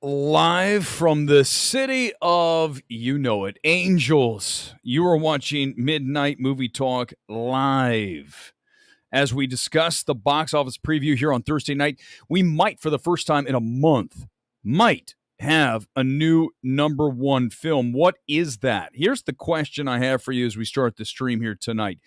Live from the city of, you know it, Angels. You are watching Midnight Movie Talk live. As we discuss the box office preview here on Thursday night, we might, for the first time in a month, might have a new number one film. What is that? Here's the question I have for you as we start the stream here tonight.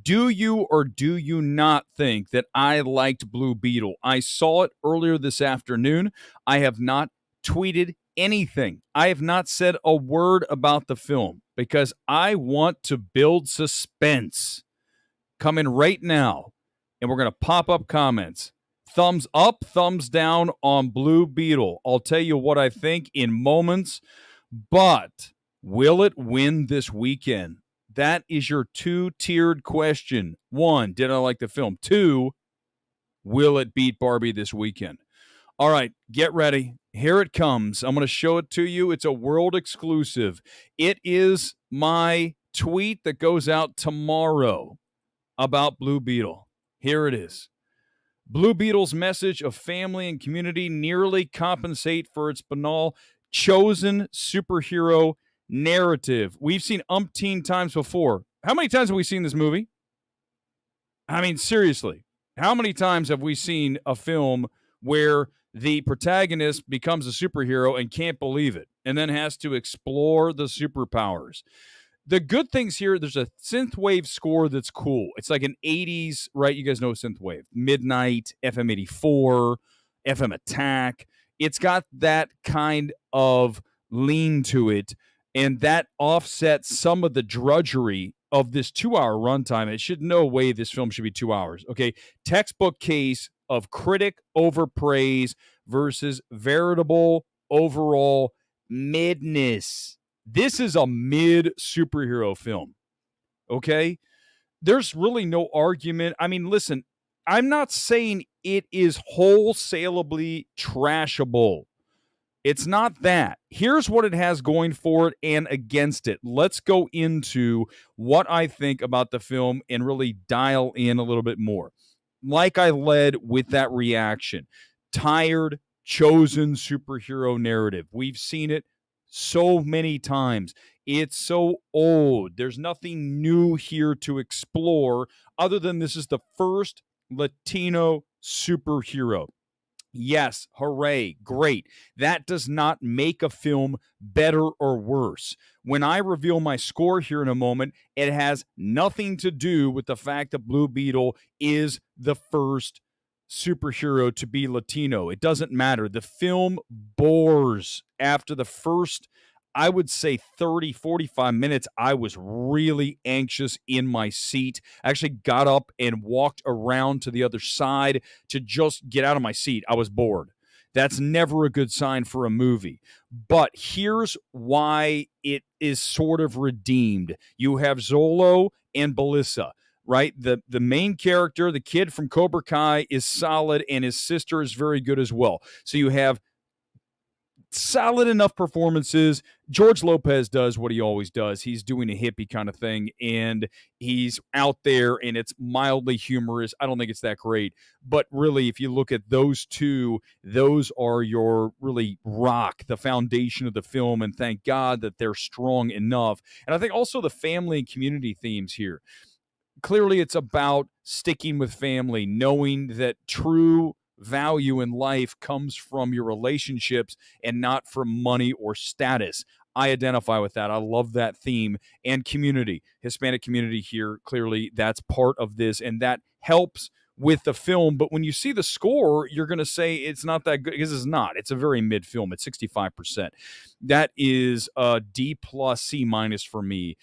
Do you or do you not think that I liked Blue Beetle? I saw it earlier this afternoon. I have not tweeted anything. I have not said a word about the film because I want to build suspense. Coming right now, and we're going to pop up comments. Thumbs up, thumbs down on Blue Beetle. I'll tell you what I think in moments, but will it win this weekend? That is your two-tiered question. One, did I like the film? Two, will it beat Barbie this weekend? All right, get ready. Here it comes. I'm going to show it to you. It's a world exclusive. It is my tweet that goes out tomorrow about Blue Beetle. Here it is. Blue Beetle's message of family and community nearly compensate for its banal, chosen superhero narrative. We've seen umpteen times before. How many times have we seen this movie? I mean, seriously, how many times have we seen a film where the protagonist becomes a superhero and can't believe it and then has to explore the superpowers? The good things here, there's a synthwave score that's cool. It's like an 80s, right? You guys know synthwave. Midnight, FM84, FM Attack. It's got that kind of lean to it, and that offsets some of the drudgery of this 2-hour runtime. It should no way this film should be 2 hours. Okay, textbook case of critic overpraise versus veritable overall midness. This is a mid superhero film, okay? There's really no argument. I mean, listen, I'm not saying it is wholesalably trashable. It's not that. Here's what it has going for it and against it. Let's go into what I think about the film and really dial in a little bit more. Like I led with that reaction. Tired, chosen superhero narrative. We've seen it so many times. It's so old. There's nothing new here to explore other than this is the first Latino superhero. Yes, hooray, great. That does not make a film better or worse. When I reveal my score here in a moment, it has nothing to do with the fact that Blue Beetle is the first superhero to be Latino. It doesn't matter. The film bores after the first, I would say 30, 45 minutes. I was really anxious in my seat. I actually got up and walked around to the other side to just get out of my seat. I was bored. That's never a good sign for a movie. But here's why it is sort of redeemed. You have Zolo and Belissa. Right? The main character, the kid from Cobra Kai, is solid, and his sister is very good as well. So you have solid enough performances. George Lopez does what he always does. He's doing a hippie kind of thing, and he's out there, and it's mildly humorous. I don't think it's that great. But really, if you look at those two, those are your really rock, the foundation of the film, and thank God that they're strong enough. And I think also the family and community themes here. Clearly, it's about sticking with family, knowing that true value in life comes from your relationships and not from money or status. I identify with that. I love that theme. And community, Hispanic community here, clearly that's part of this, and that helps with the film. But when you see the score, you're going to say it's not that good, because it's not. It's a very mid film. It's 65%. That is a D plus C minus for me.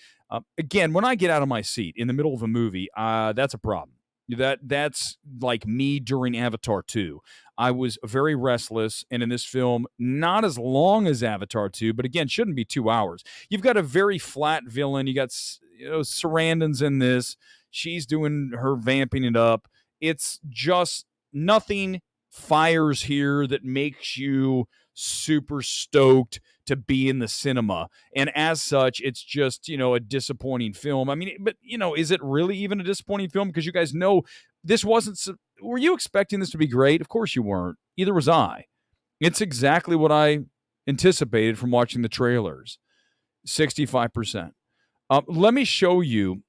Again, when I get out of my seat in the middle of a movie, that's a problem. That's like me during Avatar 2. I was very restless, and in this film, not as long as Avatar 2, but again, shouldn't be 2 hours. You've got a very flat villain. You got Sarandon's in this. She's doing her vamping it up. It's just nothing fires here that makes you super stoked to be in the cinema. And as such, it's just, a disappointing film. I mean, but, is it really even a disappointing film? Because you guys know this wasn't, were you expecting this to be great? Of course you weren't. Either was I. It's exactly what I anticipated from watching the trailers. 65%. Let me show you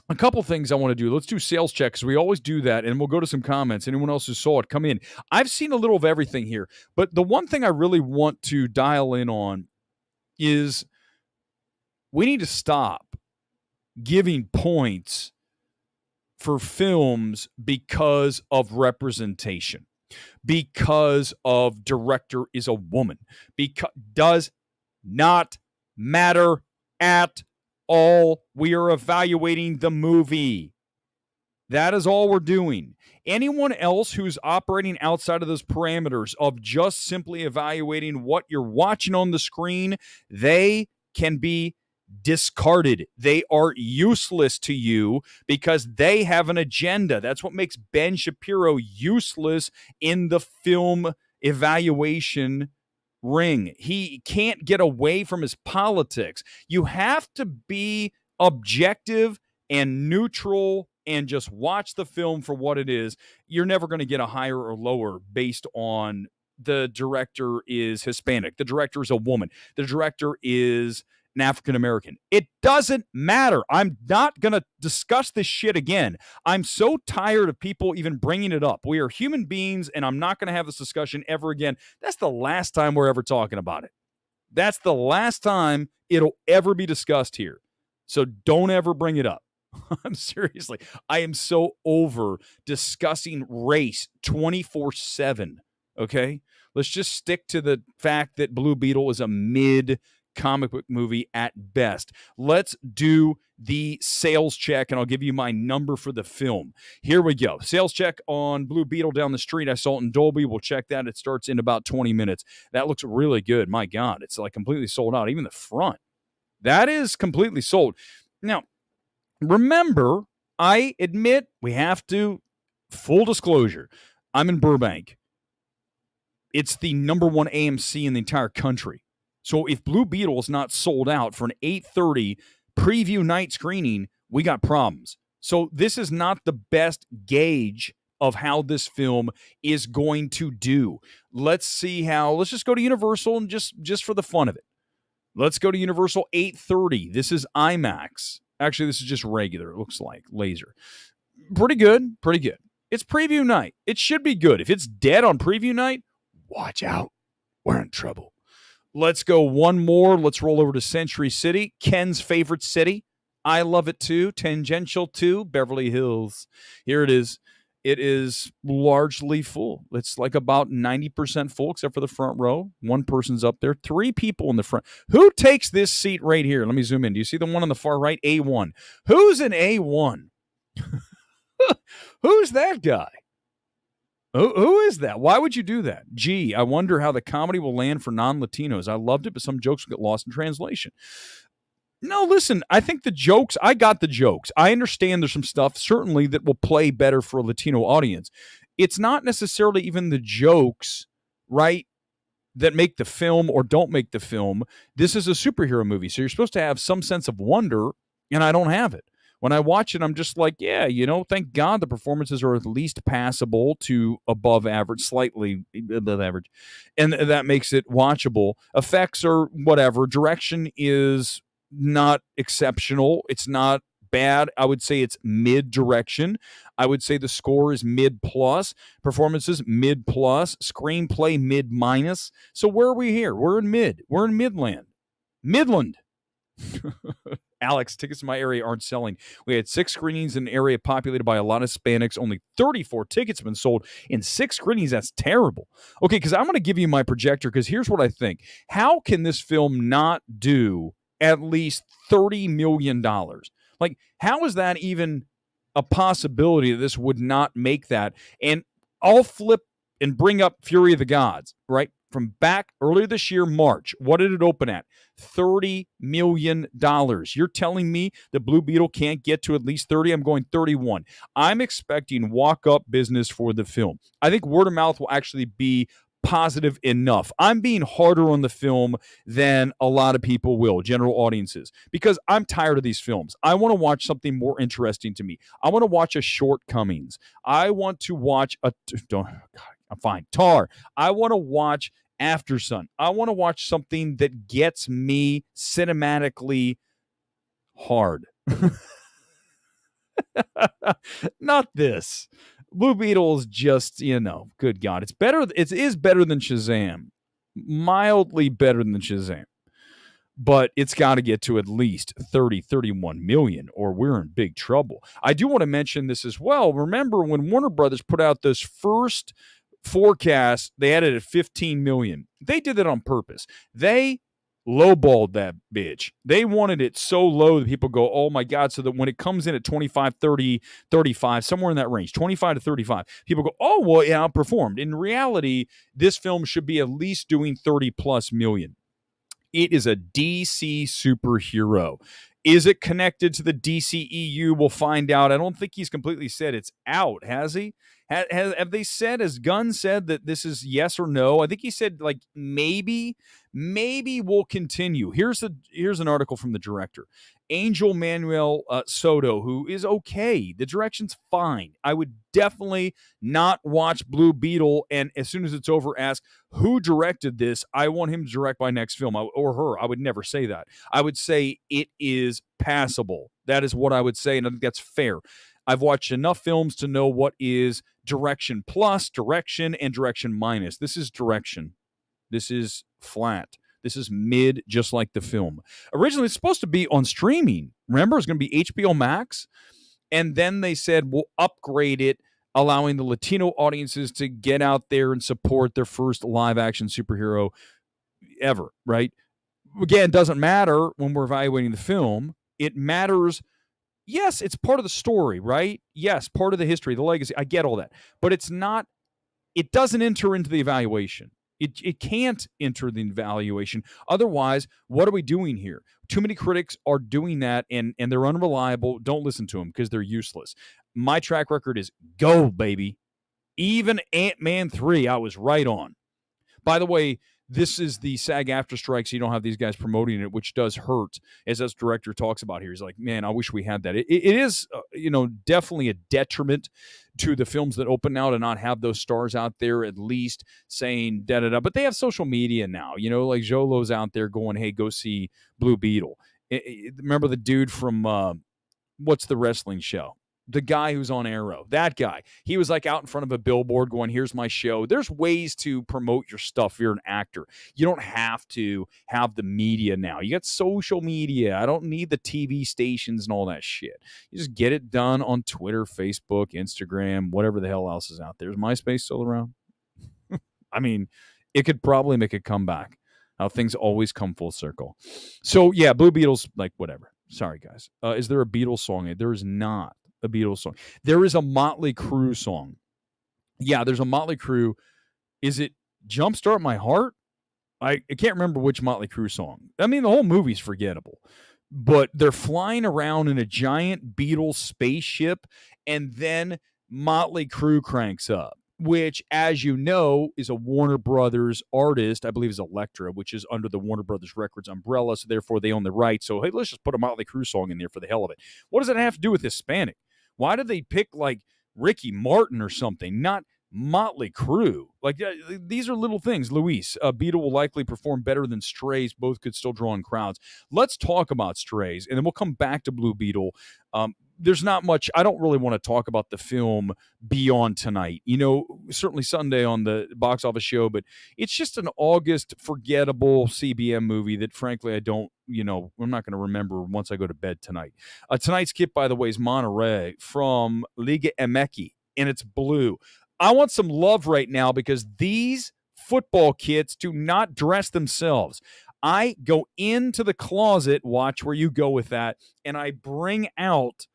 a couple things I want to do. Let's do sales checks. We always do that, and we'll go to some comments. Anyone else who saw it, come in. I've seen a little of everything here, but the one thing I really want to dial in on is we need to stop giving points for films because of representation, because of director is a woman, because does not matter at all. We are evaluating the movie. That is all we're doing. Anyone else who's operating outside of those parameters of just simply evaluating what you're watching on the screen, they can be discarded. They are useless to you because they have an agenda. That's what makes Ben Shapiro useless in the film evaluation ring. He can't get away from his politics. You have to be objective and neutral and just watch the film for what it is. You're never going to get a higher or lower based on the director is Hispanic, the director is a woman, the director is an African American. It doesn't matter. I'm not going to discuss this shit again. I'm so tired of people even bringing it up. We are human beings, and I'm not going to have this discussion ever again. That's the last time we're ever talking about it. That's the last time it'll ever be discussed here. So don't ever bring it up. I'm seriously, I am so over discussing race 24/7. Okay? Let's just stick to the fact that Blue Beetle is a mid comic book movie at best. Let's do the sales check, and I'll give you my number for the film. Here we go. Sales check on Blue Beetle down the street. I saw it in Dolby. We'll check that. It starts in about 20 minutes. That looks really good. My God, it's like completely sold out. Even the front. That is completely sold. Now, remember, I admit we have to, full disclosure, I'm in Burbank. It's the number one AMC in the entire country. So if Blue Beetle is not sold out for an 8:30 preview night screening, we got problems. So this is not the best gauge of how this film is going to do. Let's see how, let's just go to Universal and just for the fun of it. Let's go to Universal 8:30. This is IMAX. Actually, this is just regular, it looks like, laser. Pretty good, pretty good. It's preview night. It should be good. If it's dead on preview night, watch out. We're in trouble. Let's go one more. Let's roll over to Century City, Ken's favorite city. I love it too. Tangential to Beverly Hills. Here it is. It is largely full. It's like about 90% full, except for the front row. One person's up there. 3 people in the front. Who takes this seat right here? Let me zoom in. Do you see the one on the far right? A1. Who's an A1? Who's that guy? Who is that? Why would you do that? Gee, I wonder how the comedy will land for non-Latinos. I loved it, but some jokes get lost in translation. No, listen, I think the jokes, I got the jokes. I understand there's some stuff, certainly, that will play better for a Latino audience. It's not necessarily even the jokes, right, that make the film or don't make the film. This is a superhero movie, so you're supposed to have some sense of wonder, and I don't have it. When I watch it, I'm just like, yeah, thank God the performances are at least passable to above average, slightly above average. And that makes it watchable. Effects are whatever. Direction is not exceptional. It's not bad. I would say it's mid-direction. I would say the score is mid-plus. Performances, mid-plus. Screenplay, mid-minus. So where are we here? We're in mid. We're in Midland. Midland. Alex, tickets in my area aren't selling. We had 6 screenings in an area populated by a lot of Hispanics. Only 34 tickets have been sold in 6 screenings. That's terrible. Okay, because I'm going to give you my projector, because here's what I think. How can this film not do at least $30 million? Like, how is that even a possibility that this would not make that? And I'll flip and bring up Fury of the Gods, right? From back earlier this year, March, what did it open at? $30 million. You're telling me the Blue Beetle can't get to at least 30? I'm going 31. I'm expecting walk-up business for the film. I think word of mouth will actually be positive enough. I'm being harder on the film than a lot of people will, general audiences, because I'm tired of these films. I want to watch something more interesting to me. I want to watch a Shortcomings. I want to watch I'm fine. Tar. I want to watch After Sun. I want to watch something that gets me cinematically hard. Not this. Blue Beetle is just, good God. It's better. It is better than Shazam. Mildly better than Shazam. But it's got to get to at least 30, 31 million, or we're in big trouble. I do want to mention this as well. Remember when Warner Brothers put out this first forecast, they had it at 15 million. They did that on purpose. They lowballed that bitch. They wanted it so low that people go, oh my God, so that when it comes in at 25, 30, 35, somewhere in that range, 25 to 35, people go, oh, well, it outperformed. In reality, this film should be at least doing 30 plus million. It is a DC superhero. Is it connected to the DCEU? We'll find out. I don't think he's completely said it's out, has he? Have they said, has Gunn said that this is yes or no? I think he said like maybe we'll continue. Here's an article from the director, Angel Manuel Soto, who is okay. The direction's fine. I would definitely not watch Blue Beetle and as soon as it's over ask who directed this. I want him to direct my next film or her. I would never say that. I would say it is passable. That is what I would say, and I think that's fair. I've watched enough films to know what is direction plus, direction, and direction minus. This is direction. This is flat. This is mid, just like the film. Originally, it's supposed to be on streaming. Remember, it's going to be HBO Max. And then they said, we'll upgrade it, allowing the Latino audiences to get out there and support their first live-action superhero ever, right? Again, it doesn't matter when we're evaluating the film. It matters. Yes, it's part of the story, right? Yes, part of the history, the legacy. I get all that. But it's not, it doesn't enter into the evaluation. It can't enter the evaluation. Otherwise, what are we doing here? Too many critics are doing that, and they're unreliable. Don't listen to them because they're useless. My track record is go, baby. Even Ant-Man 3, I was right on. By the way, this is the SAG-AFTRA strike, so you don't have these guys promoting it, which does hurt, as this director talks about here. He's like, man, I wish we had that. It is, definitely a detriment to the films that open now to not have those stars out there at least saying da-da-da. But they have social media now, like Jolo's out there going, hey, go see Blue Beetle. Remember the dude from, what's the wrestling show? The guy who's on Arrow, that guy, he was like out in front of a billboard going, here's my show. There's ways to promote your stuff if you're an actor. You don't have to have the media now. You got social media. I don't need the TV stations and all that shit. You just get it done on Twitter, Facebook, Instagram, whatever the hell else is out there. Is MySpace still around? I mean, it could probably make a comeback. How things always come full circle. So, yeah, Blue Beetle's like whatever. Sorry, guys. Is there a Beatles song? There is not a Beatles song. There is a Motley Crue song. Yeah, there's a Motley Crue. Is it Jumpstart My Heart? I can't remember which Motley Crue song. I mean, the whole movie's forgettable. But they're flying around in a giant Beatles spaceship, and then Motley Crue cranks up, which, as you know, is a Warner Brothers artist. I believe is Elektra, which is under the Warner Brothers Records umbrella, so therefore they own the rights. So, hey, let's just put a Motley Crue song in there for the hell of it. What does that have to do with Hispanic? Why did they pick, like, Ricky Martin or something, not Motley Crue? Like, these are little things. Luis, Beetle will likely perform better than Strays. Both could still draw in crowds. Let's talk about Strays, and then we'll come back to Blue Beetle. There's not much. I don't really want to talk about the film beyond tonight. Certainly Sunday on the box office show, but it's just an August forgettable CBM movie that, frankly, I don't, I'm not going to remember once I go to bed tonight. Tonight's skip, by the way, is Monterey from Liga MX, and it's blue. I want some love right now because these football kids do not dress themselves. I go into the closet, watch where you go with that, and I bring out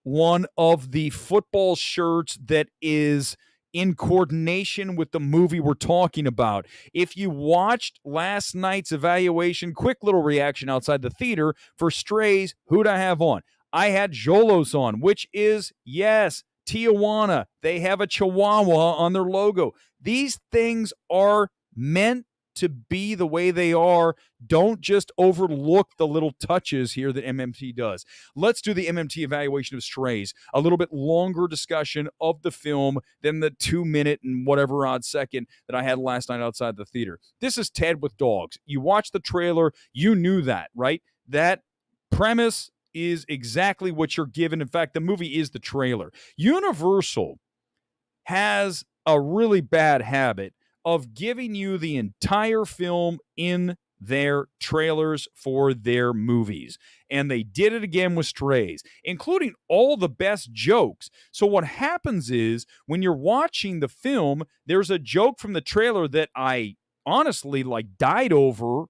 one of the football shirts that is in coordination with the movie we're talking about. If you watched last night's evaluation, quick little reaction outside the theater for Strays, who'd I have on? I had Jolos on, which is, yes, Tijuana. They have a Chihuahua on their logo. These things are meant to be the way they are. Don't just overlook the little touches here that MMT does. Let's do the MMT evaluation of Strays. A little bit longer discussion of the film than the 2-minute and whatever odd second that I had last night outside the theater. This is Ted with Dogs. You watched the trailer. You knew that, right? That premise is exactly what you're given. In fact, the movie is the trailer. Universal has a really bad habit of giving you the entire film in their trailers for their movies. And they did it again with Strays, including all the best jokes. So what happens is when you're watching the film, there's a joke from the trailer that I honestly died over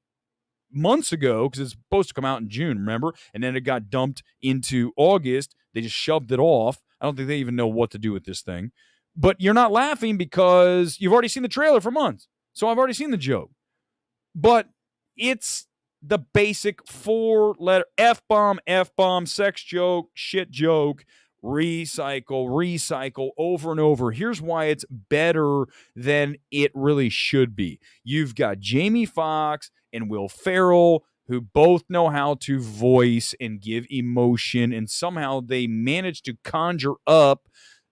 months ago because it's supposed to come out in June, remember? And then it got dumped into August. They just shoved it off. I don't think they even know what to do with this thing. But you're not laughing because you've already seen the trailer for months. So I've already seen the joke. But it's the basic 4-letter F-bomb, sex joke, shit joke, recycle over and over. Here's why it's better than it really should be. You've got Jamie Foxx and Will Ferrell, who both know how to voice and give emotion, and somehow they manage to conjure up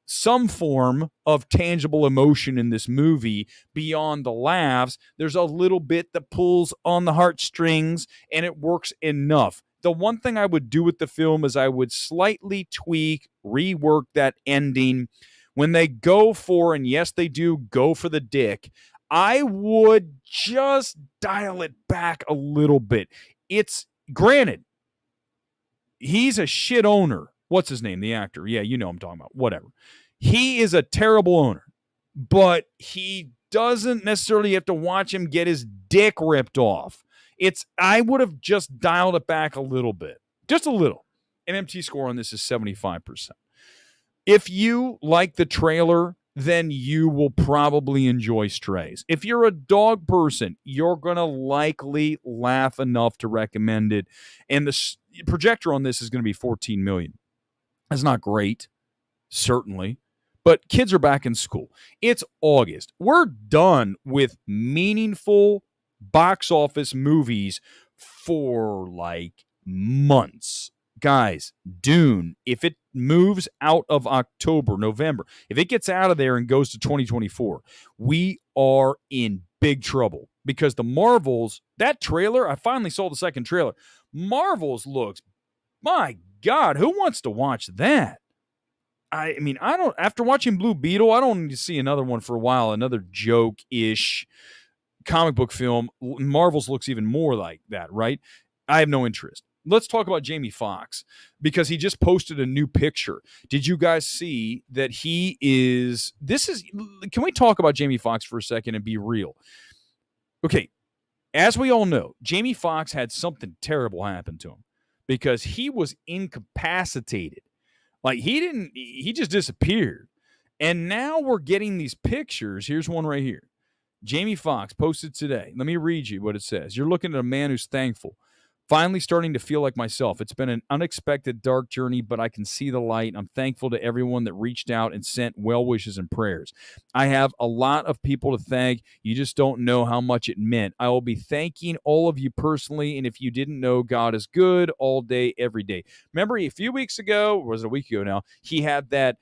some form of tangible emotion in this movie beyond the laughs. There's a little bit that pulls on the heartstrings, and it works enough. The one thing I would do with the film is I would slightly tweak, rework that ending. When they go for, and yes, they do go for the dick, I would just dial it back a little bit. It's granted, he's a shit owner. What's his name? The actor. Yeah, you know what I'm talking about. Whatever. He is a terrible owner, but he doesn't necessarily have to watch him get his dick ripped off. I would have just dialed it back a little bit. Just a little. MMT score on this is 75%. If you like the trailer, then you will probably enjoy Strays. If you're a dog person, you're going to likely laugh enough to recommend it. And the projector on this is going to be 14 million. That's not great, certainly. But kids are back in school. It's August. We're done with meaningful box office movies for months. Guys, Dune, if it moves out of October, November, if it gets out of there and goes to 2024, we are in big trouble because the Marvels, that trailer, I finally saw the second trailer. Marvels looks, my God, who wants to watch that? I mean, I don't, after watching Blue Beetle, I don't need to see another one for a while, another joke-ish comic book film. Marvels looks even more like that, right? I have no interest. Let's talk about Jamie Foxx because he just posted a new picture. Did you guys see that he is, can we talk about Jamie Foxx for a second and be real? Okay, as we all know, Jamie Foxx had something terrible happen to him because he was incapacitated. He just disappeared. And now we're getting these pictures. Here's one right here. Jamie Foxx posted today. Let me read you what it says. You're looking at a man who's thankful. Finally starting to feel like myself. It's been an unexpected dark journey, but I can see the light. I'm thankful to everyone that reached out and sent well wishes and prayers. I have a lot of people to thank. You just don't know how much it meant. I will be thanking all of you personally, and if you didn't know, God is good all day, every day. Remember a few weeks ago, or was it a week ago now, he had that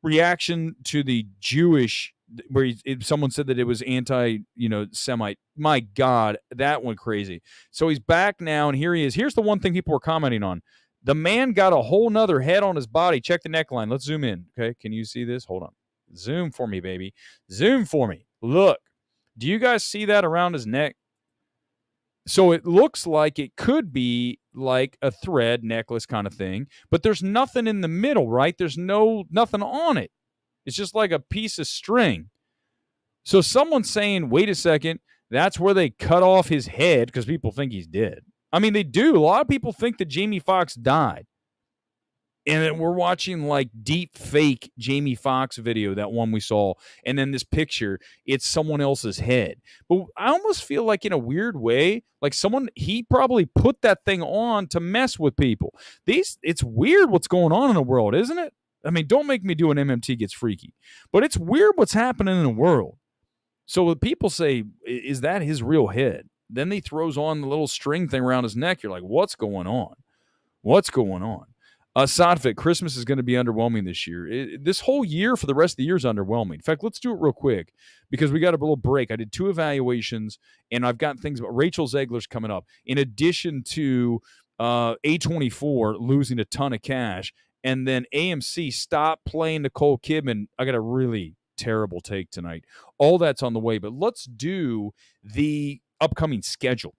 reaction to the Jewish, where someone said that it was anti-Semite. My God, that went crazy. So he's back now, and here he is. Here's the one thing people were commenting on. The man got a whole nother head on his body. Check the neckline. Let's zoom in. Okay, can you see this? Hold on. Zoom for me, baby. Zoom for me. Look. Do you guys see that around his neck? So it looks like it could be like a thread necklace kind of thing, but there's nothing in the middle, right? There's nothing on it. It's just like a piece of string. So someone's saying, wait a second, that's where they cut off his head because people think he's dead. I mean, they do. A lot of people think that Jamie Foxx died. And then we're watching deep fake Jamie Foxx video, that one we saw. And then this picture, it's someone else's head. But I almost feel like in a weird way, he probably put that thing on to mess with people. It's weird what's going on in the world, isn't it? I mean, don't make me do an MMT gets freaky. But it's weird what's happening in the world. So when people say, is that his real head? Then he throws on the little string thing around his neck. You're like, what's going on? What's going on? Sadvik, Christmas is going to be underwhelming this year. This whole year for the rest of the year is underwhelming. In fact, let's do it real quick because we got a little break. I did 2 evaluations, and I've got things about Rachel Zegler's coming up. In addition to A24 losing a ton of cash, and then AMC stopped playing Nicole Kidman. I got a really terrible take tonight. All that's on the way, but let's do the upcoming schedule.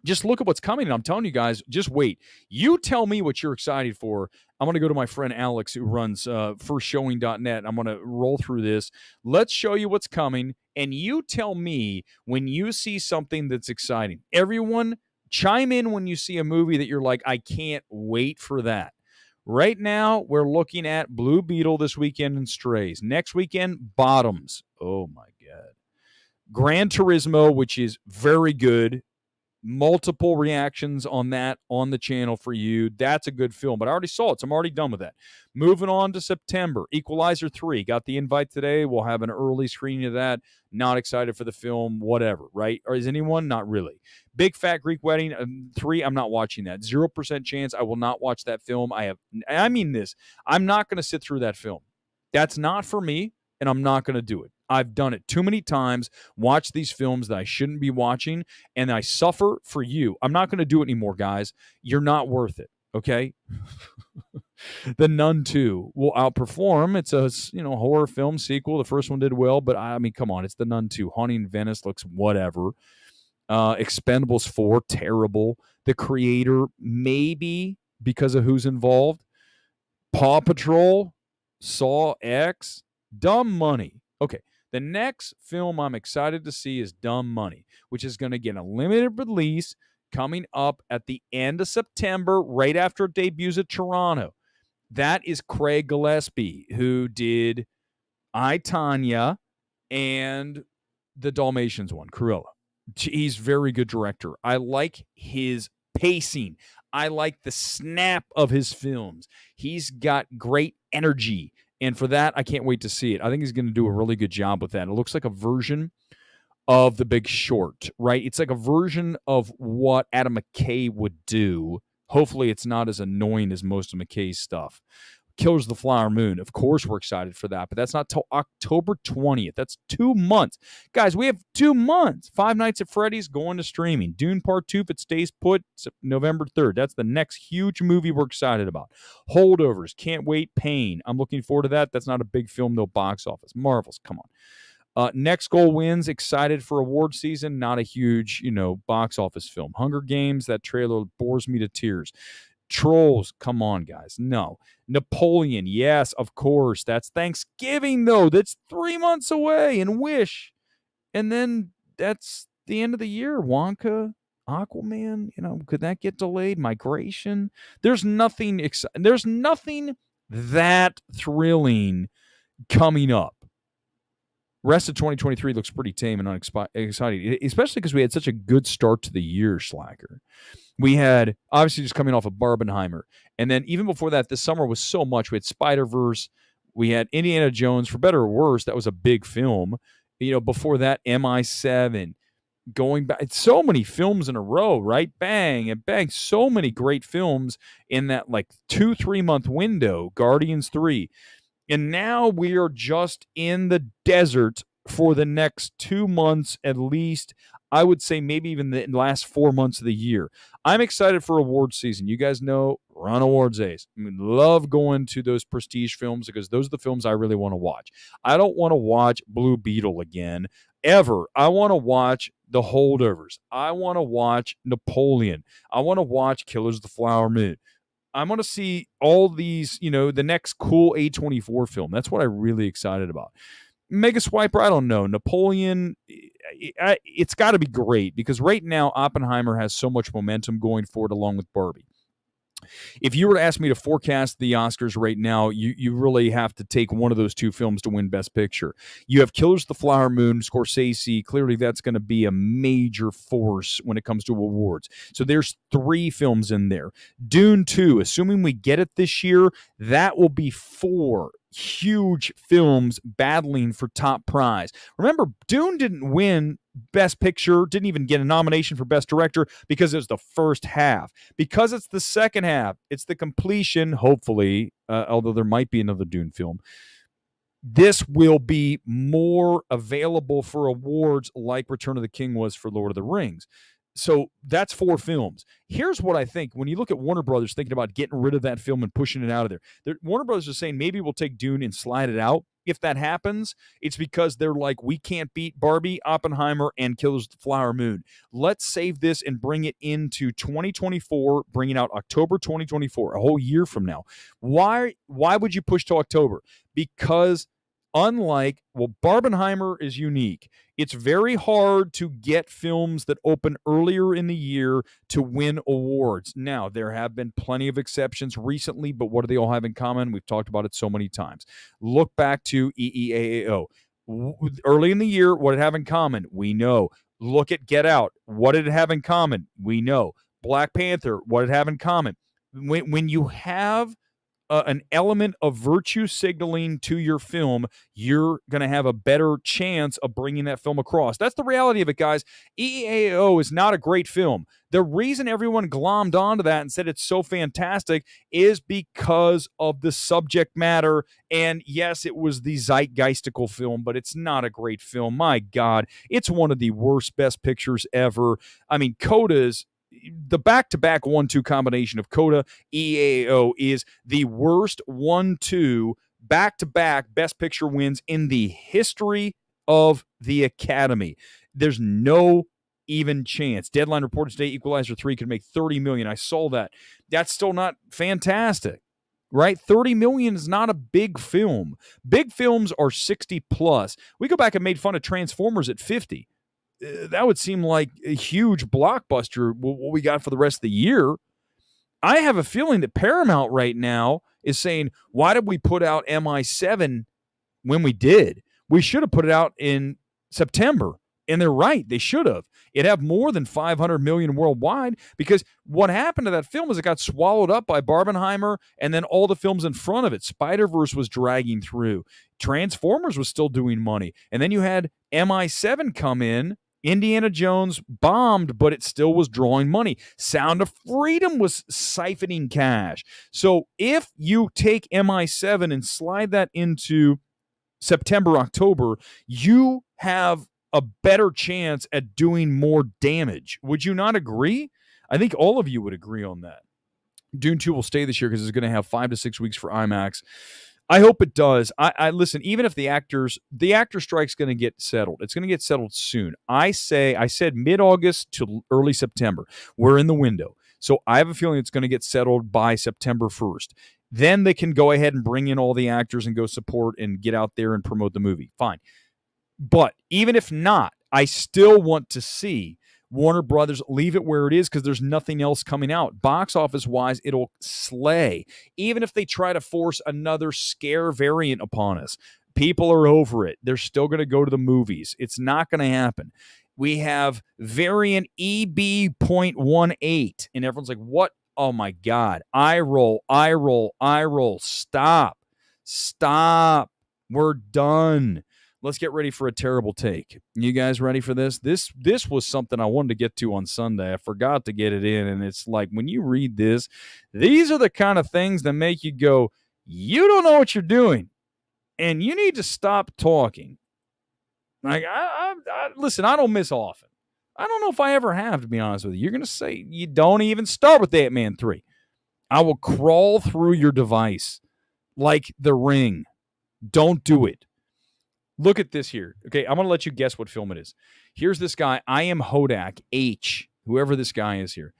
Just look at what's coming. And I'm telling you guys, just wait. You tell me what you're excited for. I'm going to go to my friend Alex, who runs firstshowing.net. I'm going to roll through this. Let's show you what's coming. And you tell me when you see something that's exciting. Everyone, chime in when you see a movie that you're like, I can't wait for that. Right now, we're looking at Blue Beetle this weekend and Strays. Next weekend, Bottoms. Oh, my God. Gran Turismo, which is very good. Multiple reactions on that on the channel for you. That's a good film, but I already saw it, so I'm already done with that. Moving on to September, Equalizer 3. Got the invite today. We'll have an early screening of that. Not excited for the film, whatever, right? Or is anyone? Not really. Big Fat Greek Wedding 3, I'm not watching that. 0% chance I will not watch that film. I mean this. I'm not going to sit through that film. That's not for me, and I'm not going to do it. I've done it too many times, watched these films that I shouldn't be watching, and I suffer for you. I'm not going to do it anymore, guys. You're not worth it, okay? The Nun 2 will outperform. It's a horror film sequel. The first one did well, but I mean, come on. It's The Nun 2. Haunting in Venice looks whatever. Expendables 4, terrible. The Creator, maybe because of who's involved. Paw Patrol, Saw X, Dumb Money. Okay. The next film I'm excited to see is Dumb Money, which is going to get a limited release coming up at the end of September, right after it debuts at Toronto. That is Craig Gillespie, who did I, Tonya and the Dalmatians one, Cruella. He's a very good director. I like his pacing. I like the snap of his films. He's got great energy. And for that, I can't wait to see it. I think he's going to do a really good job with that. It looks like a version of The Big Short, right? It's like a version of what Adam McKay would do. Hopefully, it's not as annoying as most of McKay's stuff. Killers of the Flower Moon. Of course, we're excited for that, but that's not till October 20th. That's 2 months. Guys, we have 2 months. Five Nights at Freddy's going to streaming. Dune Part 2, if it stays put, November 3rd. That's the next huge movie we're excited about. Holdovers. Can't wait. Pain. I'm looking forward to that. That's not a big film, though. Box office. Marvels. Come on. Next Goal Wins. Excited for award season. Not a huge, box office film. Hunger Games. That trailer bores me to tears. Trolls, come on, guys. No. Napoleon, yes, of course. That's Thanksgiving, though. That's 3 months away. And Wish. And then that's the end of the year. Wonka, Aquaman, could that get delayed? Migration. There's nothing that thrilling coming up. Rest of 2023 looks pretty tame and unexciting, especially because we had such a good start to the year, Slacker. We had, obviously, just coming off of Barbenheimer. And then even before that, this summer was so much. We had Spider-Verse. We had Indiana Jones, for better or worse. That was a big film. Before that, MI7. Going back, it's so many films in a row, right? Bang and bang. So many great films in that 2-3 month window. Guardians 3. And now we are just in the desert for the next 2 months at least. I would say maybe even the last 4 months of the year. I'm excited for award season. You guys know we're on awards days. I love going to those prestige films because those are the films I really want to watch. I don't want to watch Blue Beetle again, ever. I want to watch The Holdovers. I want to watch Napoleon. I want to watch Killers of the Flower Moon. I want to see all these, the next cool A24 film. That's what I'm really excited about. Mega Swiper, I don't know. Napoleon, it's got to be great because right now Oppenheimer has so much momentum going forward along with Barbie. If you were to ask me to forecast the Oscars right now, you really have to take one of those two films to win Best Picture. You have Killers of the Flower Moon, Scorsese. Clearly, that's going to be a major force when it comes to awards. So there's 3 films in there. Dune 2, assuming we get it this year, that will be 4 huge films battling for top prize. Remember, Dune didn't win Best Picture, didn't even get a nomination for Best Director because it was the first half. Because it's the second half, it's the completion, hopefully, although there might be another Dune film. This will be more available for awards like Return of the King was for Lord of the Rings. So that's 4 films. Here's what I think. When you look at Warner Brothers thinking about getting rid of that film and pushing it out of there, Warner Brothers is saying maybe we'll take Dune and slide it out. If that happens, it's because they're like, we can't beat Barbie, Oppenheimer, and Killers of the Flower Moon. Let's save this and bring it into 2024, bring it out October 2024, a whole year from now. Why would you push to October? Because Barbenheimer is unique. It's very hard to get films that open earlier in the year to win awards. Now, there have been plenty of exceptions recently, but what do they all have in common? We've talked about it so many times. Look back to EEAAO. Early in the year, what did it have in common? We know. Look at Get Out. What did it have in common? We know. Black Panther. What did it have in common? When you have an element of virtue signaling to your film, you're going to have a better chance of bringing that film across. That's the reality of it, guys. EEAO is not a great film. The reason everyone glommed onto that and said it's so fantastic is because of the subject matter. And yes, it was the zeitgeistical film, but it's not a great film. My God, it's one of the worst Best Pictures ever. I mean, Coda's the back-to-back 1-2 combination of Coda, EAO is the worst 1-2 back-to-back Best Picture wins in the history of the Academy. There's no even chance. Deadline reported today Equalizer 3 could make $30 million. I saw that. That's still not fantastic, right? $30 million is not a big film. Big films are 60 plus. We go back and made fun of Transformers at 50. That would seem like a huge blockbuster, what we got for the rest of the year. I have a feeling that Paramount right now is saying, why did we put out MI7 when we did? We should have put it out in September. And they're right. They should have. It'd have more than 500 million worldwide, because what happened to that film is it got swallowed up by Barbenheimer and then all the films in front of it. Spider-Verse was dragging through. Transformers was still doing money. And then you had MI7 come in. Indiana Jones bombed, but it still was drawing money. Sound of Freedom was siphoning cash. So if you take MI7 and slide that into September, October, you have a better chance at doing more damage. Would you not agree? I think all of you would agree on that. Dune 2 will stay this year because it's going to have 5 to 6 weeks for IMAX. I hope it does. I listen, even if the actor strike's going to get settled, it's going to get settled soon. I said mid-August to early September. We're in the window. So I have a feeling it's going to get settled by September 1st. Then they can go ahead and bring in all the actors and go support and get out there and promote the movie. Fine. But even if not, I still want to see Warner Brothers leave it where it is because there's nothing else coming out. Box office-wise, it'll slay. Even if they try to force another scare variant upon us, people are over it. They're still going to go to the movies. It's not going to happen. We have variant EB.18, and everyone's like, what? Oh, my God. Eye roll. Stop. We're done. Let's get ready for a terrible take. You guys ready for this? This was something I wanted to get to on Sunday. I forgot to get it in, and it's like when you read this, these are the kind of things that make you go, you don't know what you're doing, and you need to stop talking. Like, listen, I don't miss often. I don't know if I ever have, to be honest with you. You're going to say you don't even start with Ant-Man 3. I will crawl through your device like The Ring. Don't do it. Look at this here. Okay, I'm going to let you guess what film it is. Here's this guy, I am Hodak, H, whoever this guy is here.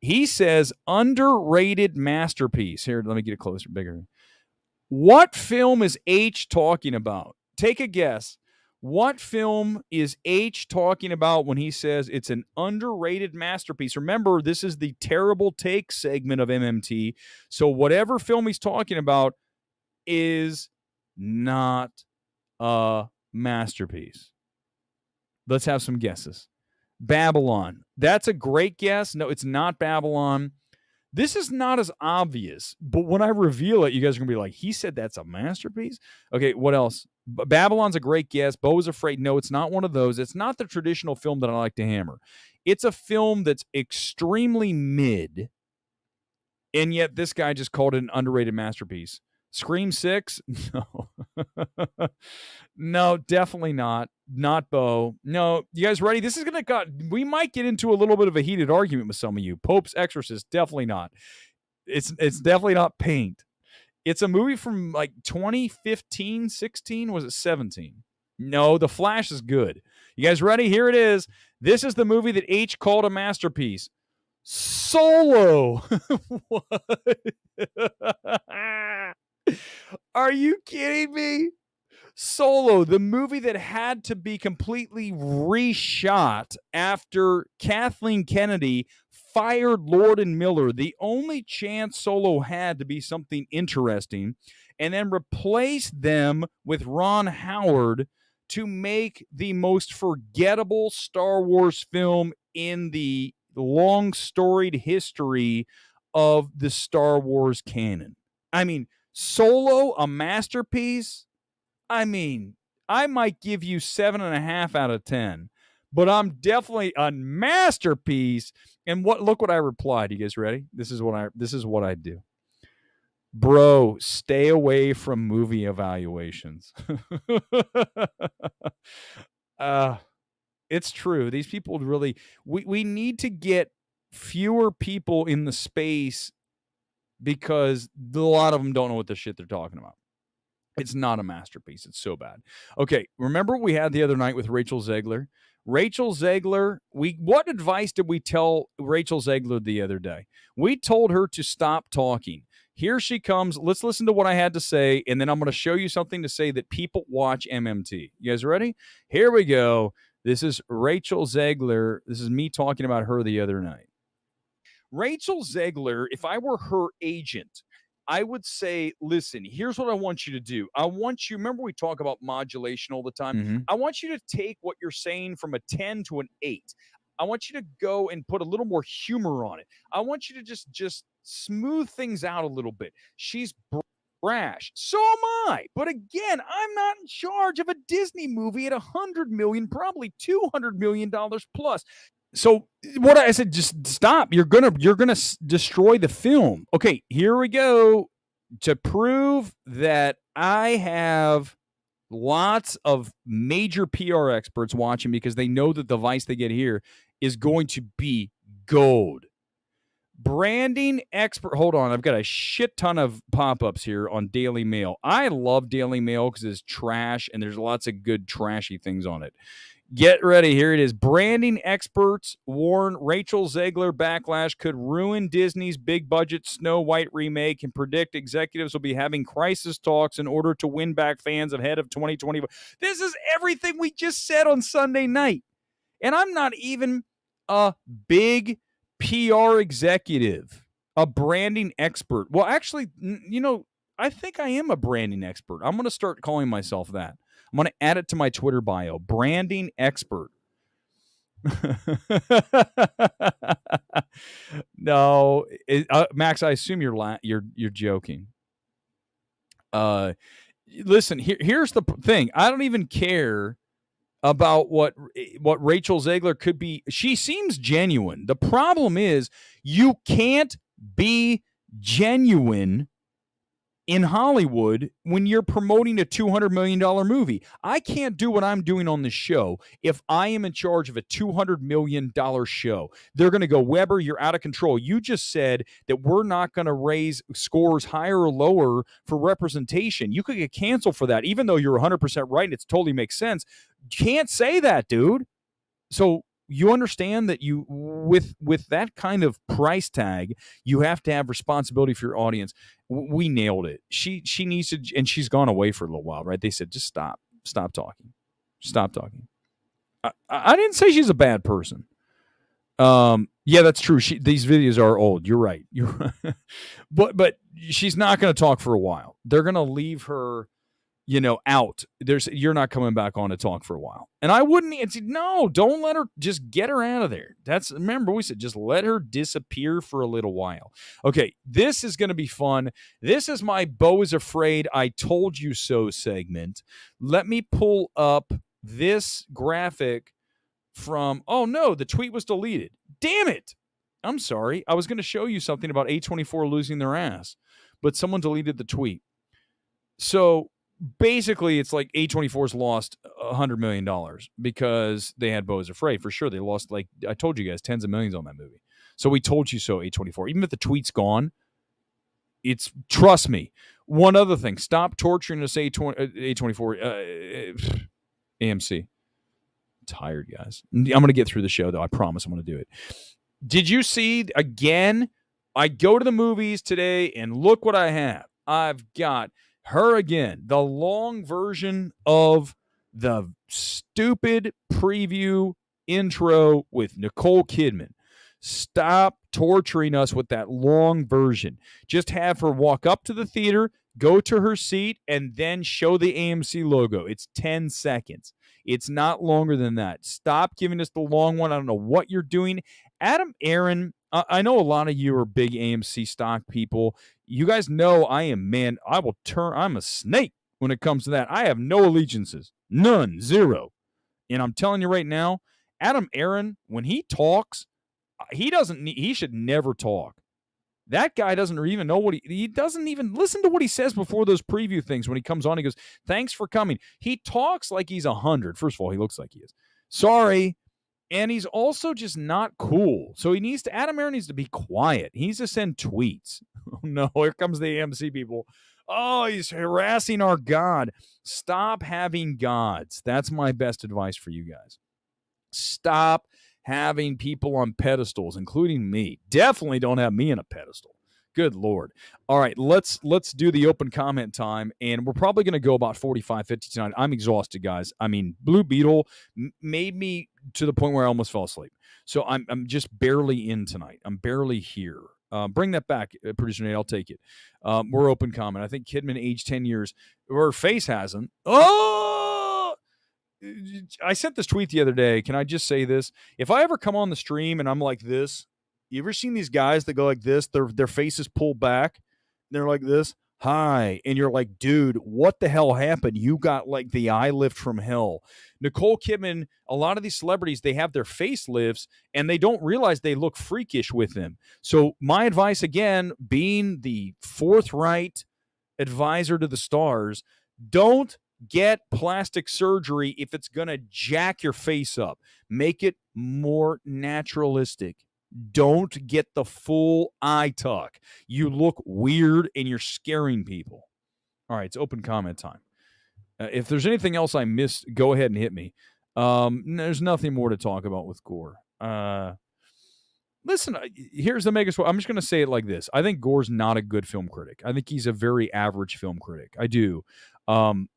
He says, underrated masterpiece. Here, let me get it closer, bigger. What film is H talking about? Take a guess. What film is H talking about when he says it's an underrated masterpiece? Remember, this is the terrible take segment of MMT. So whatever film he's talking about is not a masterpiece. Let's have some guesses. Babylon. That's a great guess. No, it's not Babylon. This is not as obvious, but when I reveal it, you guys are going to be like, he said that's a masterpiece? Okay, what else? Babylon's a great guess. Bo was Afraid. No, it's not one of those. It's not the traditional film that I like to hammer. It's a film that's extremely mid, and yet this guy just called it an underrated masterpiece. Scream 6? No. No, definitely not. Not Bo. No, you guys ready? This is going to we might get into a little bit of a heated argument with some of you. Pope's Exorcist, definitely not. It's definitely not Paint. It's a movie from like 2015, 16, was it 17? No, The Flash is good. You guys ready? Here it is. This is the movie that H called a masterpiece. Solo. What? Are you kidding me? Solo, the movie that had to be completely reshot after Kathleen Kennedy fired Lord and Miller. The only chance Solo had to be something interesting, and then replaced them with Ron Howard to make the most forgettable Star Wars film in the long storied history of the Star Wars canon. I mean, Solo, a masterpiece. I mean, I might give you 7.5 out of 10, but I'm definitely a masterpiece. And look what I replied. You guys ready? This is what I do. Bro, stay away from movie evaluations. It's true. These people really, we need to get fewer people in the space because a lot of them don't know what the shit they're talking about. It's not a masterpiece. It's so bad. Okay, remember what we had the other night with Rachel Zegler? Rachel Zegler, what advice did we tell Rachel Zegler the other day? We told her to stop talking. Here she comes. Let's listen to what I had to say, and then I'm going to show you something to say that people watch MMT. You guys ready? Here we go. This is Rachel Zegler. This is me talking about her the other night. Rachel Zegler, if I were her agent, I would say, listen, here's what I want you to do. I want you, remember we talk about modulation all the time? Mm-hmm. I want you to take what you're saying from a 10 to an 8. I want you to go and put a little more humor on it. I want you to just smooth things out a little bit. She's brash. So am I. But again, I'm not in charge of a Disney movie at $100 million, probably $200 million plus. So what I said, just stop. You're gonna destroy the film. Okay, here we go. To prove that I have lots of major PR experts watching because they know that the advice they get here is going to be gold. Branding expert. Hold on, I've got a shit ton of pop-ups here on Daily Mail. I love Daily Mail because it's trash and there's lots of good trashy things on it. Get ready. Here it is. Branding experts warn Rachel Zegler backlash could ruin Disney's big budget Snow White remake and predict executives will be having crisis talks in order to win back fans ahead of 2020. This is everything we just said on Sunday night. And I'm not even a big PR executive, a branding expert. Well, actually, I think I am a branding expert. I'm going to start calling myself that. I'm going to add it to my Twitter bio. Branding expert. No, Max, I assume you're joking. Listen, here's the thing. I don't even care about what Rachel Zegler could be. She seems genuine. The problem is you can't be genuine in Hollywood when you're promoting a $200 million movie. I can't do what I'm doing on the show if I am in charge of a $200 million show. They're going to go, Weber, you're out of control. You just said that we're not going to raise scores higher or lower for representation. You could get canceled for that, even though you're 100% right and it totally makes sense. You can't say that, dude. So you understand that you, with that kind of price tag, you have to have responsibility for your audience. We nailed it. She needs to, and she's gone away for a little while, right? They said, just stop talking. Stop talking. I didn't say she's a bad person. Yeah, that's true. These videos are old. You're right. But she's not going to talk for a while. They're going to leave her, out. You're not coming back on to talk for a while. And I wouldn't. No, don't let her. Just get her out of there. Remember we said just let her disappear for a little while. Okay, this is going to be fun. This is my Beau is Afraid I Told You So segment. Let me pull up this graphic from, oh no, the tweet was deleted. Damn it. I'm sorry. I was going to show you something about A24 losing their ass, but someone deleted the tweet. So basically, it's like A24's lost $100 million because they had Beau is Afraid. For sure, they lost, like I told you guys, tens of millions on that movie. So we told you so, A24. Even if the tweet's gone, trust me. One other thing, stop torturing us, A24, AMC. Tired, guys. I'm going to get through the show, though. I promise I'm going to do it. Did you see, again, I go to the movies today, and look what I have. I've got her again, the long version of the stupid preview intro with Nicole Kidman. Stop torturing us with that long version. Just have her walk up to the theater, go to her seat, and then show the AMC logo. It's 10 seconds. It's not longer than that. Stop giving us the long one. I don't know what you're doing. Adam Aaron, I know a lot of you are big AMC stock people. You guys know I'm a snake when it comes to that. I have no allegiances. None. Zero. And I'm telling you right now, Adam Aaron, when he talks, he should never talk. That guy doesn't even know he doesn't even listen to what he says before those preview things. When he comes on, he goes, thanks for coming. He talks like he's 100. First of all, he looks like he is. Sorry. And he's also just not cool. So Adam Aaron needs to be quiet. He needs to send tweets. Oh no, here comes the AMC people. Oh, he's harassing our God. Stop having gods. That's my best advice for you guys. Stop having people on pedestals, including me. Definitely don't have me in a pedestal. Good Lord. All right, let's do the open comment time, and we're probably going to go about 45, 50 tonight. I'm exhausted, guys. I mean, Blue Beetle made me to the point where I almost fell asleep. So I'm just barely in tonight. I'm barely here. Bring that back, Producer Nate. I'll take it. We're open comment. I think Kidman aged 10 years. Her face hasn't. Oh! I sent this tweet the other day. Can I just say this? If I ever come on the stream and I'm like this, you ever seen these guys that go like this? Their faces pull back. They're like this. Hi. And you're like, dude, what the hell happened? You got like the eye lift from hell. Nicole Kidman, a lot of these celebrities, they have their face lifts and they don't realize they look freakish with them. So my advice, again, being the forthright advisor to the stars, don't get plastic surgery if it's going to jack your face up. Make it more naturalistic. Don't get the full eye tuck. You look weird and you're scaring people. All right, it's open comment time. If there's anything else I missed, go ahead and hit me. There's nothing more to talk about with Gore. Listen, here's the mega. I'm just going to say it like this. I think Gore's not a good film critic. I think he's a very average film critic. I do.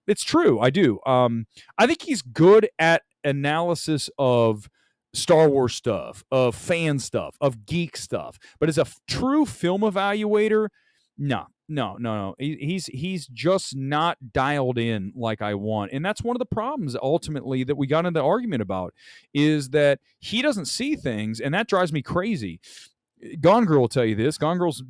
It's true. I do. I think he's good at analysis of Star Wars stuff, of fan stuff, of geek stuff. But as a true film evaluator, no. He's just not dialed in like I want. And that's one of the problems ultimately that we got into the argument about, is that he doesn't see things, and that drives me crazy. Gone Girl will tell you this. Gone Girl's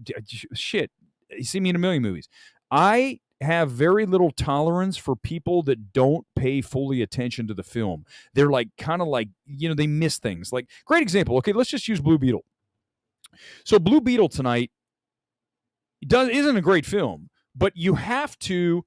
shit. You see me in a million movies. I have very little tolerance for people that don't pay fully attention to the film. They're like kind of like, they miss things. Like, great example. Okay, let's just use Blue Beetle. So Blue Beetle tonight isn't a great film, but you have to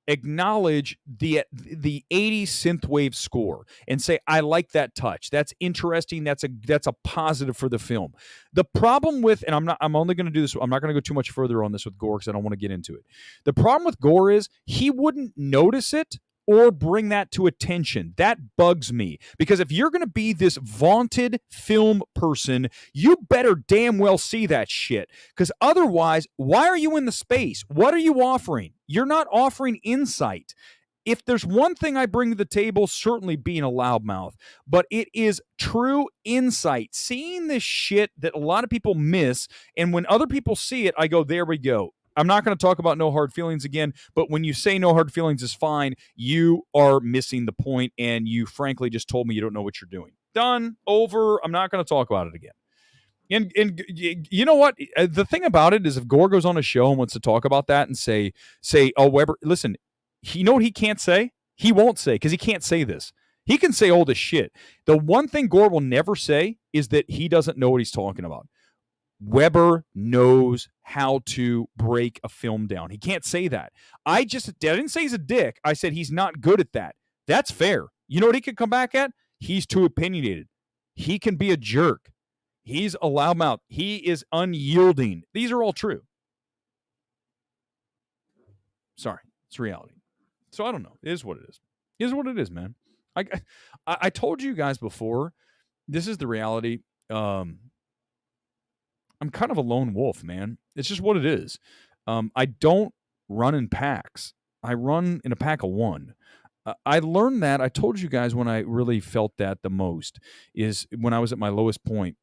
acknowledge the 80s synthwave score and say, I like that touch. That's interesting. That's a positive for the film. The problem with, and I'm only going to do this, I'm not going to go too much further on this with Gore because I don't want to get into it. The problem with Gore is he wouldn't notice it or bring that to attention. That bugs me, because if you're going to be this vaunted film person, you better damn well see that shit, because otherwise, why are you in the space? What are you offering? You're not offering insight. if there's one thing I bring to the table, certainly being a loudmouth, but it is true insight, seeing this shit that a lot of people miss. And when other people see it, I go, there we go. I'm not going to talk about no hard feelings again, but when you say no hard feelings is fine, you are missing the point, and you frankly just told me you don't know what you're doing. Done, over. I'm not going to talk about it again. And you know what? The thing about it is, if Gore goes on a show and wants to talk about that and say, oh, Weber, listen, you know what he can't say? He won't say, because he can't say this. He can say all this shit. The one thing Gore will never say is that he doesn't know what he's talking about. Weber knows how to break a film down. He can't say that. I didn't say he's a dick. I said he's not good at that. That's fair. You know what he could come back at? He's too opinionated. He can be a jerk. He's a loudmouth. He is unyielding. These are all true. Sorry, it's reality. So I don't know. It is what it is. It is what it is, man. I told you guys before, this is the reality. I'm kind of a lone wolf, man. It's just what it is. I don't run in packs. I run in a pack of one. I learned that. I told you guys when I really felt that the most is when I was at my lowest point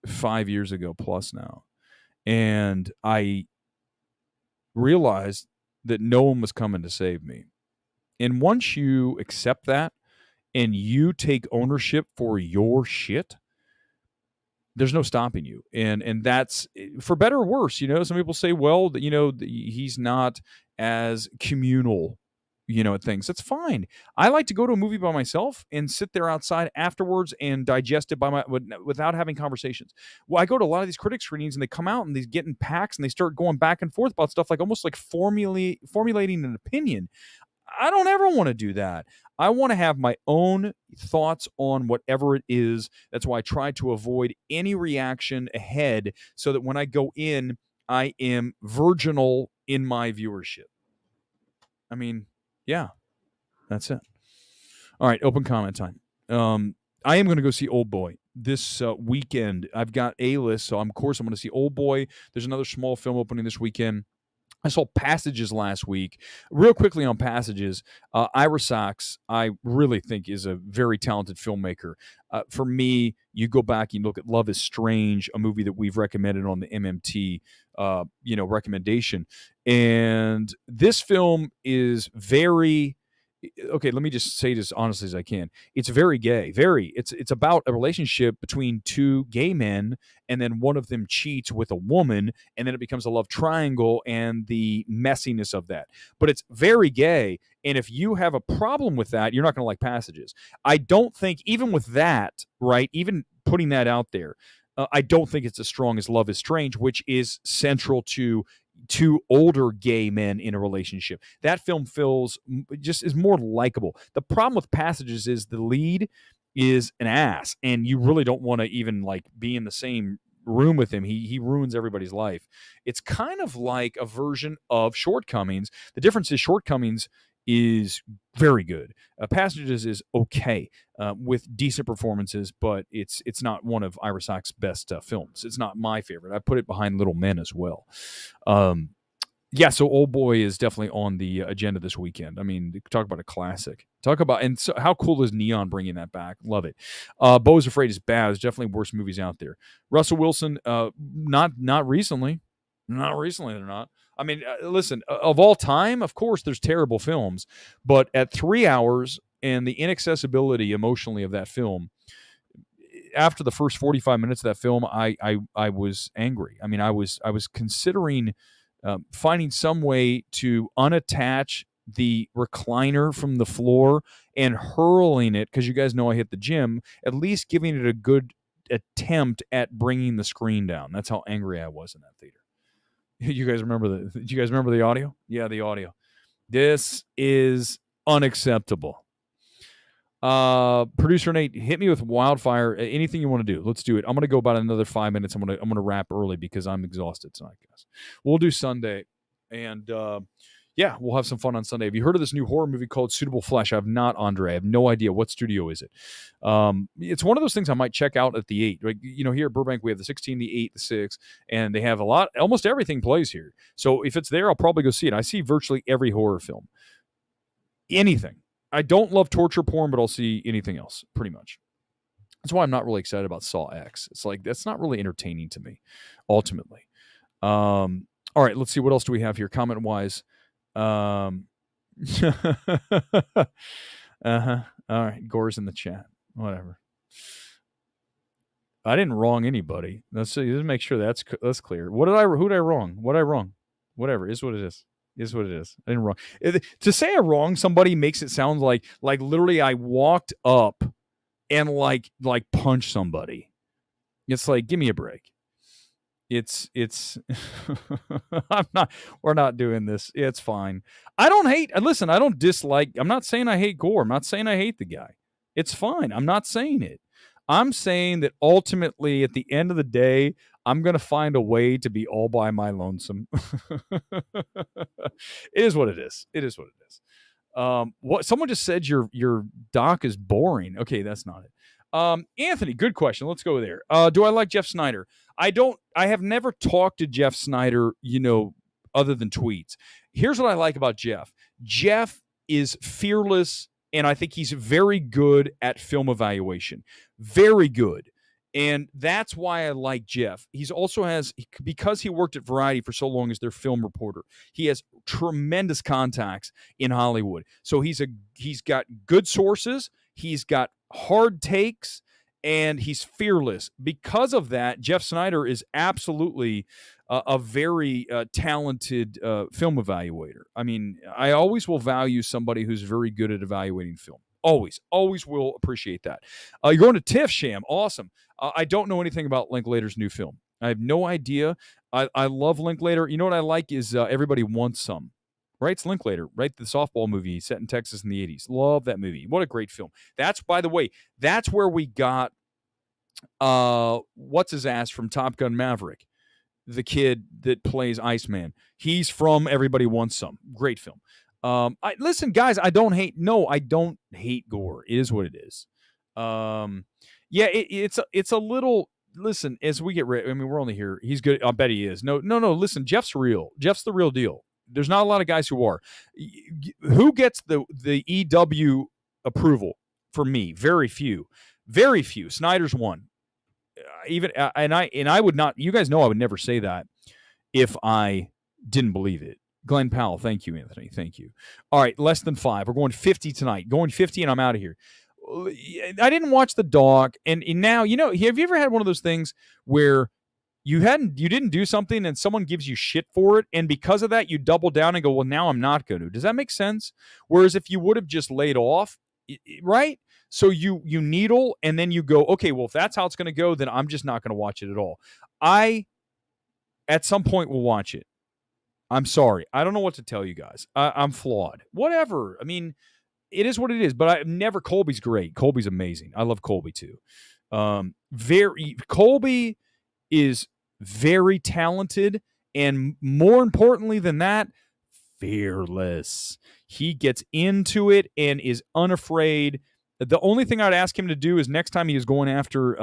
5 years ago plus now. And I realized that no one was coming to save me. And once you accept that and you take ownership for your shit, there's no stopping you. And that's for better or worse. You know, some people say, well, you know, he's not as communal, you know, at things. That's fine. I like to go to a movie by myself and sit there outside afterwards and digest it without having conversations. Well, I go to a lot of these critic screenings and they come out and they get in packs and they start going back and forth about stuff, like almost like formulating an opinion. I don't ever want to do that. I want to have my own thoughts on whatever it is. That's why I try to avoid any reaction ahead, so that when I go in, I am virginal in my viewership. I mean, yeah, that's it. All right, open comment time. I am going to go see Old Boy this weekend. I've got A-list, so of course I'm going to see Old Boy. There's another small film opening this weekend. I saw Passages last week. Real quickly on Passages, Ira Sachs, I really think, is a very talented filmmaker. For me, you go back and look at Love is Strange, a movie that we've recommended on the MMT, recommendation. And this film is very... Okay, let me just say this honestly as I can. It's very gay. It's about a relationship between two gay men, and then one of them cheats with a woman, and then it becomes a love triangle and the messiness of that. But it's very gay, and if you have a problem with that, you're not going to like Passages. I don't think, even with that, right, even putting that out there, I don't think it's as strong as Love is Strange, which is central to two older gay men in a relationship. That film is more likable. The problem with Passages is the lead is an ass, and you really don't want to even like be in the same room with him. He ruins everybody's life. It's kind of like a version of Shortcomings. The difference is Shortcomings is very good. Passages is okay with decent performances, but it's not one of Ira Sachs' best films. It's not my favorite. I put it behind Little Men as well. So Old Boy is definitely on the agenda this weekend. I mean, talk about a classic. And so how cool is Neon bringing that back? Love it. Beau's Afraid is bad. There's definitely worse movies out there. Russell Wilson, not recently. Not recently, they're not. I mean, listen, of all time, of course, there's terrible films. But at 3 hours and the inaccessibility emotionally of that film, after the first 45 minutes of that film, I was angry. I mean, I was considering finding some way to unattach the recliner from the floor and hurling it, because you guys know I hit the gym, at least giving it a good attempt at bringing the screen down. That's how angry I was in that theater. You guys remember the audio? Yeah, the audio. This is unacceptable. Producer Nate, hit me with Wildfire. Anything you want to do, let's do it. I'm gonna go about another 5 minutes. I'm gonna wrap early because I'm exhausted tonight, guys. We'll do Sunday, and we'll have some fun on Sunday. Have you heard of this new horror movie called Suitable Flesh? I have not, Andre. I have no idea. What studio is it? It's one of those things I might check out at the 8. Like, you know, here at Burbank we have the 16, the 8, the 6, and they have almost everything plays here. So if it's there, I'll probably go see it. I see virtually every horror film. anything. I don't love torture porn, but I'll see anything else, pretty much. That's why I'm not really excited about Saw X. It's like, that's not really entertaining to me, ultimately. All right, let's see. What else do we have here, comment-wise? Uh-huh. All right, Gore's in the chat. Whatever. I didn't wrong anybody. Let's make sure that's clear. Who did I wrong? What did I wrong? Whatever, is what it is. Is what it is. I didn't wrong. To say I wronged somebody makes it sound like literally I walked up and like punch somebody. It's like, give me a break. It's we're not doing this. It's fine. I don't dislike, I'm not saying I hate Gore. I'm not saying I hate the guy. It's fine. I'm not saying it. I'm saying that ultimately at the end of the day, I'm going to find a way to be all by my lonesome. It is what it is. It is what it is. What someone just said your doc is boring. Okay, that's not it. Anthony, good question. Let's go there. Do I like Jeff Snyder? I have never talked to Jeff Snyder, other than tweets. Here's what I like about Jeff. Jeff is fearless, and I think he's very good at film evaluation. Very good. And that's why I like Jeff. He's also because he worked at Variety for so long as their film reporter, he has tremendous contacts in Hollywood. So he's got good sources, he's got hard takes, and he's fearless. Because of that, Jeff Snyder is absolutely a very talented film evaluator. I mean, I always will value somebody who's very good at evaluating film. Always will appreciate that. You're going to TIFF, Sham. Awesome. I don't know anything about Linklater's new film. I have no idea. I love Linklater. You know what I like is Everybody Wants Some. Right? It's Linklater, right? The softball movie set in Texas in the 80s. Love that movie. What a great film. That's, by the way, that's where we got what's his ass from Top Gun Maverick, the kid that plays Iceman. He's from Everybody Wants Some. Great film. Listen, guys, I don't hate Gore. It is what it is. Yeah, it's a little. Listen, as we get ready, I mean, we're only here. He's good. I bet he is. No. Listen, Jeff's real. Jeff's the real deal. There's not a lot of guys who are. Who gets the EW approval for me? Very few. Very few. Snyder's one. I would not. You guys know I would never say that if I didn't believe it. Glenn Powell, thank you, Anthony. Thank you. All right, less than 5. We're going 50 tonight. Going 50, and I'm out of here. I didn't watch the doc, and now, have you ever had one of those things where you didn't do something and someone gives you shit for it, and because of that you double down and go, well, now I'm not going to? Does that make sense? Whereas if you would have just laid off, right? So you needle, and then you go, okay, well, if that's how it's going to go, then I'm just not going to watch it at all. I, at some point, will watch it. I'm sorry. I don't know what to tell you guys. I'm flawed. Whatever. I mean, it is what it is, but Colby's great. Colby's amazing. I love Colby too. Colby is very talented, and more importantly than that, fearless. He gets into it and is unafraid. The only thing I'd ask him to do is next time he is going after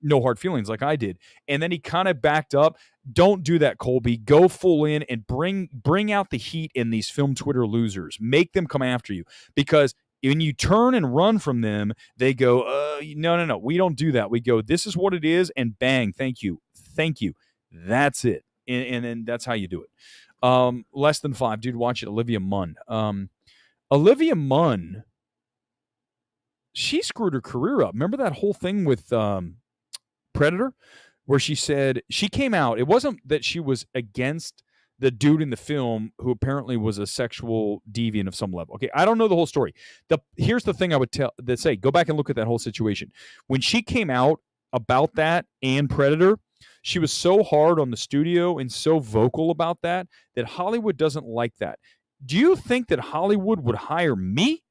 No Hard Feelings like I did, and then he kind of backed up. Don't do that, Colby. Go full in and bring out the heat in these film Twitter losers. Make them come after you, because when you turn and run from them, they go, no, we don't do that. We go, this is what it is, and bang, thank you. That's it. And then that's how you do it. Less than 5. Dude, watch it. Olivia Munn. Olivia Munn, she screwed her career up. Remember that whole thing with Predator, where she said, she came out, it wasn't that she was against the dude in the film who apparently was a sexual deviant of some level. Okay, I don't know the whole story. Here's the thing I would say, go back and look at that whole situation. When she came out about that and Predator, she was so hard on the studio and so vocal about that Hollywood doesn't like that. Do you think that Hollywood would hire me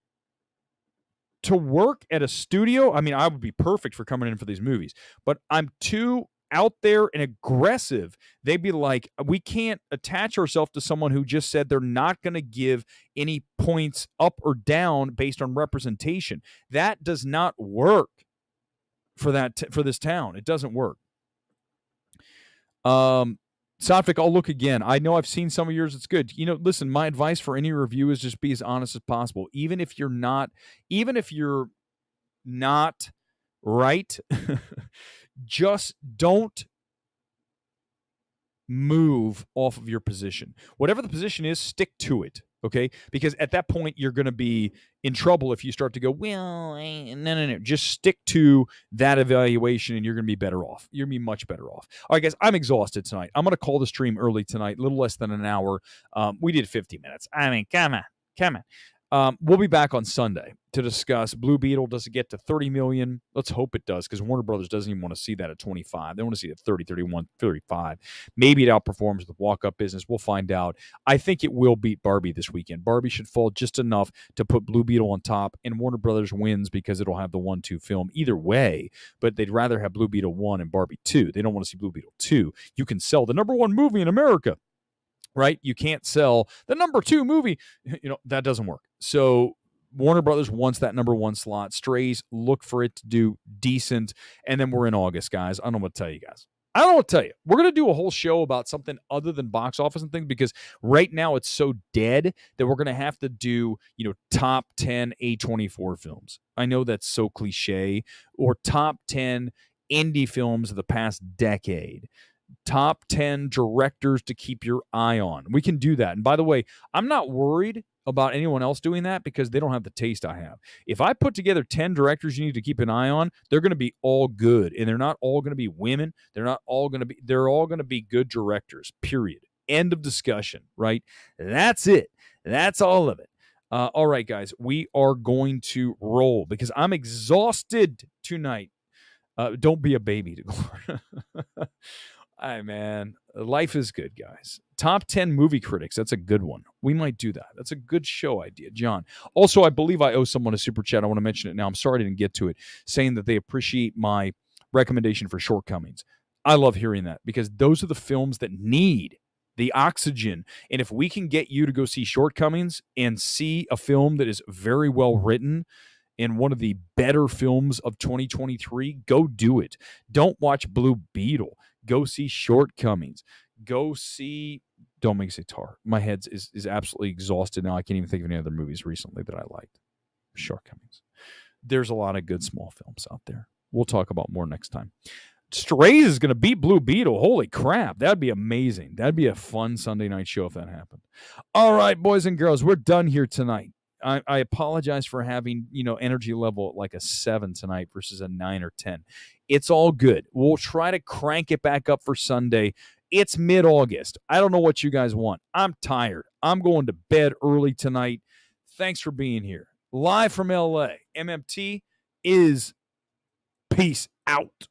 to work at a studio? I mean, I would be perfect for coming in for these movies, but I'm too out there and aggressive. They'd be like, we can't attach ourselves to someone who just said they're not going to give any points up or down based on representation. That does not work for this town. It doesn't work. Sotvic, I'll look again. I know I've seen some of yours. It's good. Listen, my advice for any review is just be as honest as possible. Even if you're not right, just don't move off of your position. Whatever the position is, stick to it, okay? Because at that point, you're going to be in trouble if you start to go, well, no. Just stick to that evaluation and you're going to be better off. You're going to be much better off. All right, guys, I'm exhausted tonight. I'm going to call the stream early tonight, a little less than an hour. We did 50 minutes. I mean, come on. We'll be back on Sunday to discuss Blue Beetle. Does it get to 30 million? Let's hope it does, because Warner Brothers doesn't even want to see that at 25. They want to see it at 30, 31, 35. Maybe it outperforms the walk-up business. We'll find out. I think it will beat Barbie this weekend. Barbie should fall just enough to put Blue Beetle on top, and Warner Brothers wins because it'll have the 1-2 film either way, but they'd rather have Blue Beetle 1 and Barbie 2. They don't want to see Blue Beetle 2. You can sell the #1 movie in America, right? You can't sell the #2 movie. That doesn't work. So Warner Brothers wants that #1 slot. Strays, look for it to do decent. And then we're in August, guys. I don't know what to tell you guys. We're going to do a whole show about something other than box office and things, because right now it's so dead that we're going to have to do, top 10 A24 films. I know that's so cliche. Or top 10 indie films of the past decade. Top 10 directors to keep your eye on. We can do that. And by the way, I'm not worried about anyone else doing that because they don't have the taste I have. If I put together 10 directors you need to keep an eye on, they're going to be all good. And they're not all going to be women. They're all going to be good directors, period. End of discussion, right? That's it. That's all of it. All right, guys, we are going to roll because I'm exhausted tonight. Don't be a baby. All right, man. Life is good, guys. Top 10 movie critics. That's a good one. We might do that. That's a good show idea, John. Also, I believe I owe someone a super chat. I want to mention it now. I'm sorry I didn't get to it, saying that they appreciate my recommendation for Shortcomings. I love hearing that because those are the films that need the oxygen. And if we can get you to go see Shortcomings and see a film that is very well written and one of the better films of 2023, go do it. Don't watch Blue Beetle. Go see Shortcomings. Go see... Don't make me say Tar. My head is absolutely exhausted now. I can't even think of any other movies recently that I liked. Shortcomings. There's a lot of good small films out there. We'll talk about more next time. Strays is going to beat Blue Beetle. Holy crap. That'd be amazing. That'd be a fun Sunday night show if that happened. All right, boys and girls, we're done here tonight. I apologize for having, energy level at like a 7 tonight versus a 9 or 10. It's all good. We'll try to crank it back up for Sunday. It's mid-August. I don't know what you guys want. I'm tired. I'm going to bed early tonight. Thanks for being here. Live from LA, MMT is peace out.